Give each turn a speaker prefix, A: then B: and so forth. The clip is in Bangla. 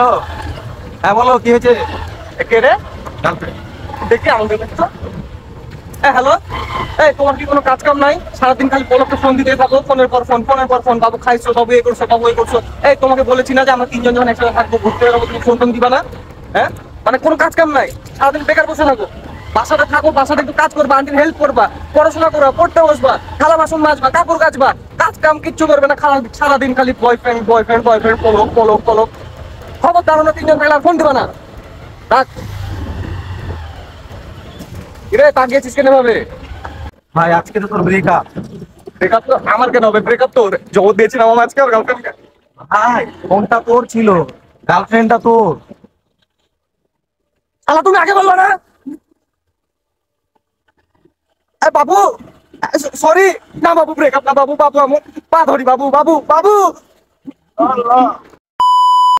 A: হ্যালো। হ্যাঁ বলো, কি হয়েছে? কে রে? দেখি আমাদের তো। হ্যালো। তোমার কি কোনো কাজ কাম নাই? সারাদিন খালি বলকে ফোন দিতে থাকো, ফোনের পর ফোন, ফোনের পর ফোন। বাবু খাইছো, বাবু এ করছো, বাবু এ করছো। তোমাকে বলেছি না যে আমরা তিনজন যখন একসাথে থাকবো, ঘুরতে যাবো, তুমি ফোন টোন দিবা না? হ্যাঁ, মানে কোনো কাজ কাম নাই, সারাদিন বেকার বসে থাকো। বাসাতে থাকো, বাসাতে একটু কাজ করবা, আন্টির হেল্প করবা, পড়াশোনা করবা, পড়তে বসবা, থালা বাসন মাজবা, কাপড় কাচবা, কাজ কাম কিচ্ছু করবে না। সারাদিন খালি বয়ফ্রেন্ড বয়ফ্রেন্ড বয়ফ্রেন্ড, পলক পলক পলক। খবর দাঁড়ো না, তিনজন থাকলে আর ফোন দিবা না। রাখ। রে তাকিয়েছিস কেন ভাবে?
B: ভাই আজকে তো তোর ব্রেকআপ।
A: ব্রেকআপ তো আমার কেন হবে? ব্রেকআপ তোর জগৎ দিয়েছিলাম আমার আজকে আর গার্লফ্রেন্ডকে।
B: ভাই ফোনটা তোর ছিল, গার্লফ্রেন্ডটা তোর।
A: শালা তুমি আগে বললো না? বাবু, সরি। না বাবু, ব্রেকআপ না বাবু, বাবু আমার পা ধরি, বাবু বাবু বাবু।
B: আল্লাহ।